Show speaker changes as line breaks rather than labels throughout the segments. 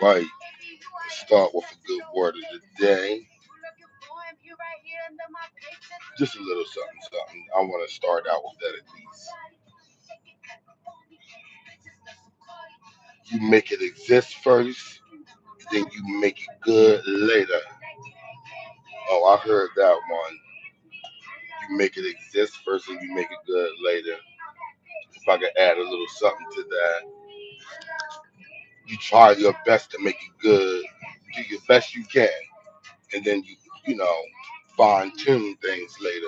right. Start with a good word of the day. Just a little something, something. I want to start out with that at least. You make it exist first, then you make it good later. Oh, I heard that one. You make it exist first, and you make it good later. If I could add a little something to that, you try your best to make it good. Do your best you can, and then you know, fine tune things later.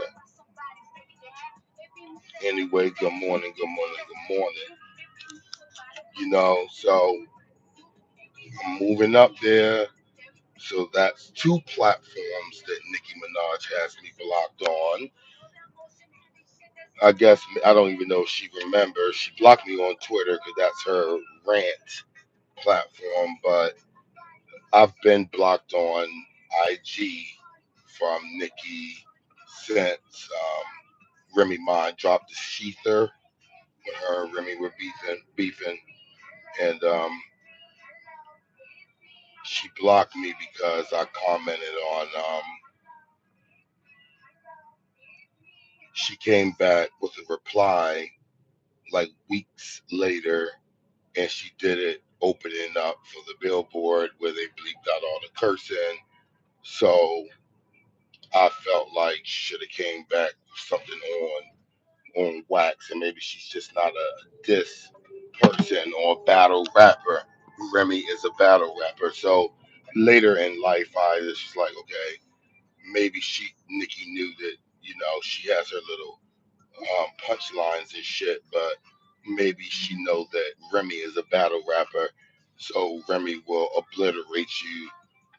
Anyway, good morning, good morning, good morning. So I'm moving up there. So that's two platforms that Nicki Minaj has me blocked on. I guess I don't even know if she remembers. She blocked me on Twitter because that's her rant platform, but I've been blocked on IG from Nicki since Remy Ma dropped the Sheether. When her and Remy were beefing, and she blocked me because I commented on. She came back with a reply like weeks later, and she did it opening up for the billboard where they bleeped out all the cursing. So I felt like she should have came back with something on wax, and maybe she's just not a diss person or battle rapper. Remy is a battle rapper. So later in life, I was just like, okay, maybe Nikki knew that, she has her little punchlines and shit, but maybe she knows that Remy is a battle rapper, so Remy will obliterate you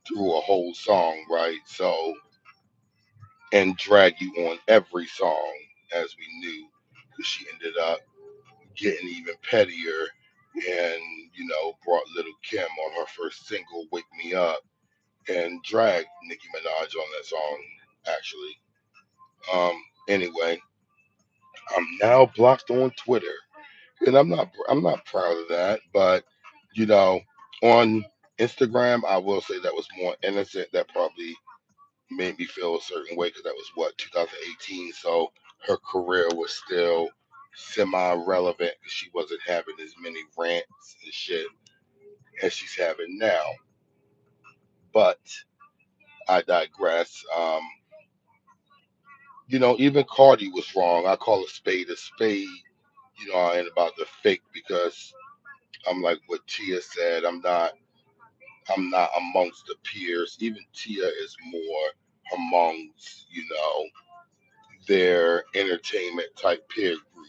through a whole song, right? So, and drag you on every song, as we knew, 'cause she ended up getting even pettier and, brought Little Kim on her first single, Wake Me Up, and dragged Nicki Minaj on that song, actually. Anyway, I'm now blocked on Twitter, and I'm not proud of that, but you know, on Instagram, I will say that was more innocent. That probably made me feel a certain way because that was what 2018, so her career was still semi-relevant because she wasn't having as many rants and shit as she's having now. But I digress. Even Cardi was wrong. I call a spade a spade. I ain't about the fake because I'm like what Tia said. I'm not amongst the peers. Even Tia is more amongst, their entertainment type peer group.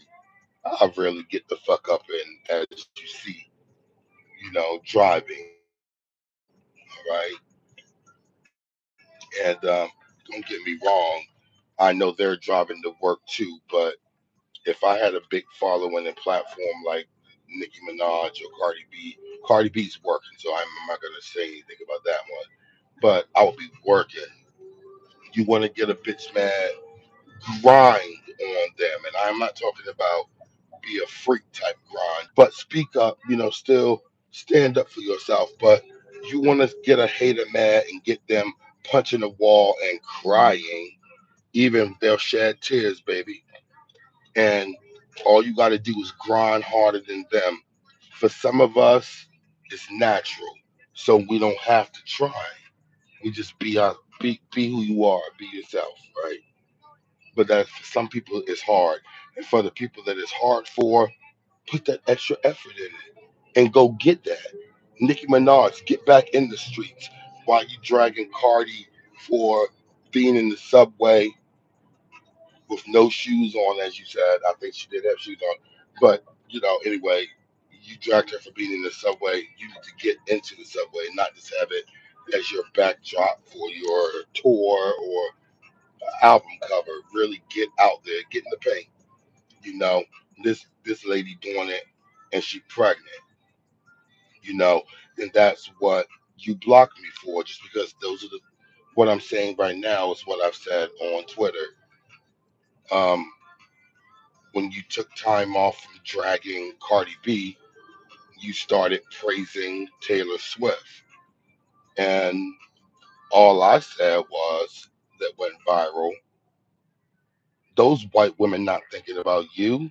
I really get the fuck up and as you see, driving, right? And don't get me wrong, I know they're driving to work too, but if I had a big following and platform like Nicki Minaj or Cardi B's working, so I'm not gonna say anything about that one. But I would be working. You want to get a bitch mad, grind on them, and I'm not talking about be a freak type grind, but speak up. Still stand up for yourself. But you want to get a hater mad and get them punching the wall and crying. Even they'll shed tears, baby. And all you got to do is grind harder than them. For some of us, it's natural, so we don't have to try. We just be who you are, be yourself, right? But that for some people it's hard, and for the people that it's hard for, put that extra effort in it and go get that. Nicki Minaj, get back in the streets while you dragging Cardi for being in the subway with no shoes on, as you said. I think she did have shoes on. But, anyway, you dragged her for being in the subway. You need to get into the subway, not just have it as your backdrop for your tour or album cover. Really get out there, get in the paint. You know, this lady doing it and she pregnant, you know, and that's what you blocked me for, just because those are the what I'm saying right now is what I've said on Twitter. Um, when you took time off from dragging Cardi B, you started praising Taylor Swift. And all I said was that went viral. Those white women not thinking about you.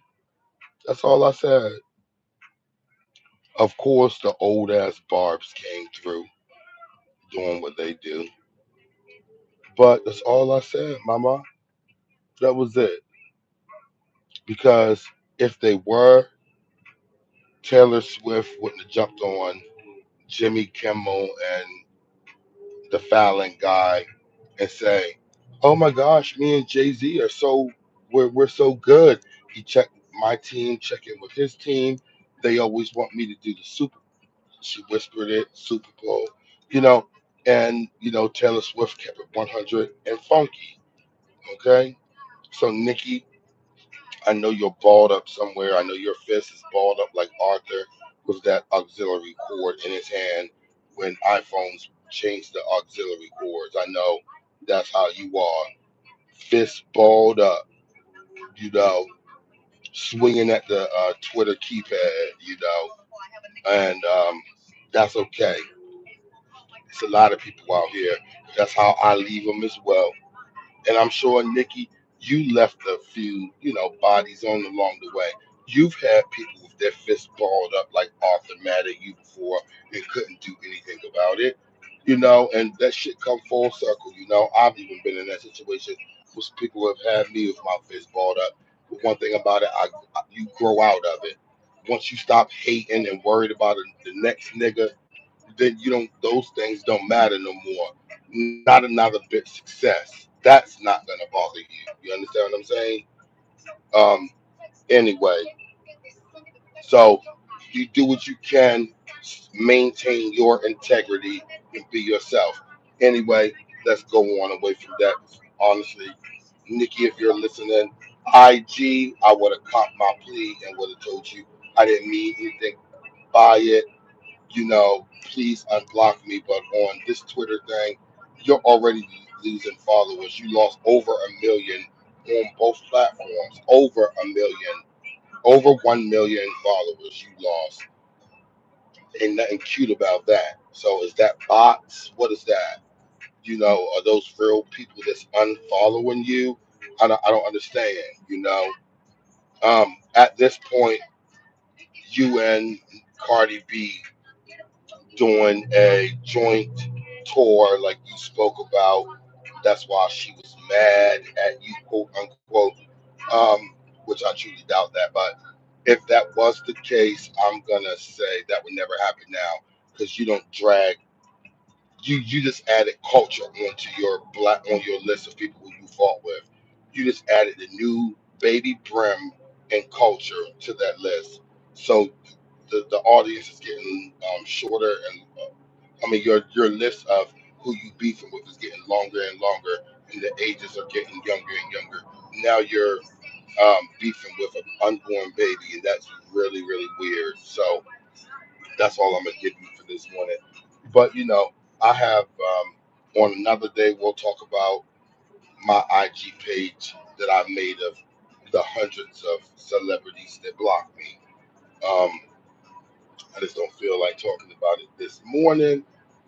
That's all I said. Of course, the old ass barbs came through doing what they do. But that's all I said, mama. That was it. Because if they were, Taylor Swift wouldn't have jumped on Jimmy Kimmel and the Fallon guy and say, "Oh my gosh, me and Jay Z are so we're so good." He checked my team, check in with his team. They always want me to do the Super. She whispered it, Super Bowl, you know, and Taylor Swift kept it 100 and funky. Okay, so Nikki, I know you're balled up somewhere. I know your fist is balled up like Arthur with that auxiliary cord in his hand when iPhones changed the auxiliary cords. I know that's how you are. Fist balled up, you know, swinging at the Twitter keypad, and that's okay. It's a lot of people out here. That's how I leave them as well. And I'm sure, Nikki, you left a few, bodies on along the way. You've had people with their fists balled up like Arthur mad at you before and couldn't do anything about it, and that shit come full circle. I've even been in that situation where people have had me with my fist balled up. But one thing about it, you grow out of it. Once you stop hating and worried about the next nigga, then those things don't matter no more. Not another bit success. That's not gonna bother you. You understand what I'm saying? Um anyway, so you do what you can, maintain your integrity and be yourself. Anyway, let's go on away from that. Honestly, Nikki, if you're listening, I would have caught my plea and would have told you I didn't mean anything by it. Please unblock me. But on this Twitter thing, you're already losing followers. You lost over 1 million on both platforms. Over 1 million followers you lost. Ain't nothing cute about that. So is that bots? What is that? Are those real people that's unfollowing you? I don't understand. At this point, you and Cardi B doing a joint tour like you spoke about. That's why she was mad at you, quote unquote, which I truly doubt that. But if that was the case, I'm gonna say that would never happen now because you don't drag. You just added culture on your list of people who you fought with. You just added the new baby brim and culture to that list. So the audience is getting shorter and I mean, your list of who you beefing with is getting longer and longer, and the ages are getting younger and younger. Now you're beefing with an unborn baby, and that's really really weird. So that's all I'm gonna give you for this morning. But I have on another day we'll talk about my IG page that I made of the hundreds of celebrities that blocked me. Um, I just don't feel like talking about it this morning.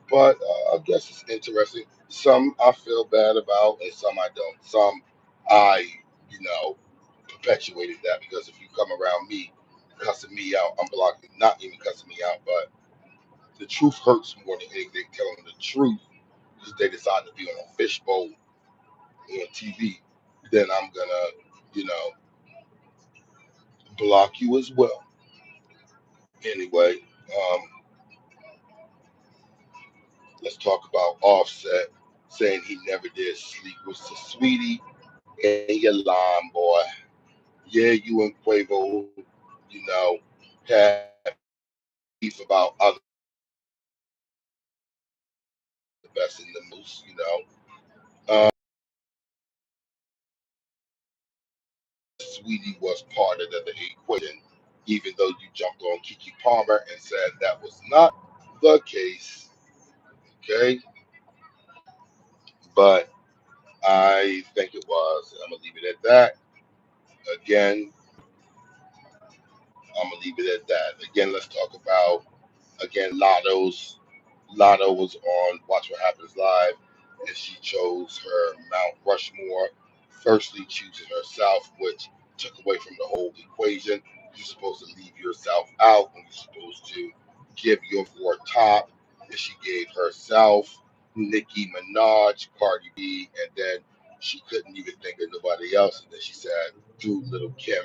But I guess it's interesting. Some I feel bad about, and some I don't. Some I, you know, perpetuated that because if you come around me, cussing me out, I'm blocking. Not even cussing me out, but the truth hurts more than anything. Telling the truth because they decide to be on a fishbowl on TV, then I'm gonna, you know, block you as well. Anyway, um, let's talk about Offset saying he never did sleep with the sweetie and your line, boy. Yeah, you and Quavo, had beef about other best in the most, Sweetie was part of the equation, even though you jumped on Kiki Palmer and said that was not the case. Okay, but I think it was. I'm gonna leave it at that. Again, I'm gonna leave it at that. Again, let's talk about again Lotto was on Watch What Happens Live, and she chose her Mount Rushmore. Firstly, choosing herself, which took away from the whole equation. You're supposed to leave yourself out, and you're supposed to give your four top. And she gave herself, Nicki Minaj, Cardi B, and then she couldn't even think of nobody else. And then she said, threw Little Kim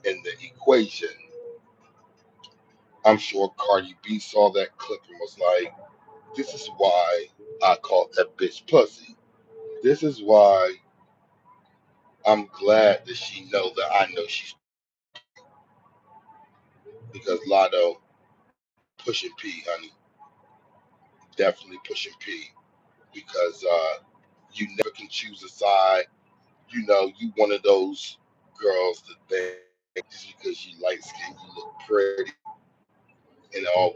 in the equation. I'm sure Cardi B saw that clip and was like, this is why I call that bitch pussy. This is why I'm glad that she know that I know she's because Lotto pushing P, honey, definitely pushing P because you never can choose a side. You know, you one of those girls that think just because you light skin, you look pretty and all.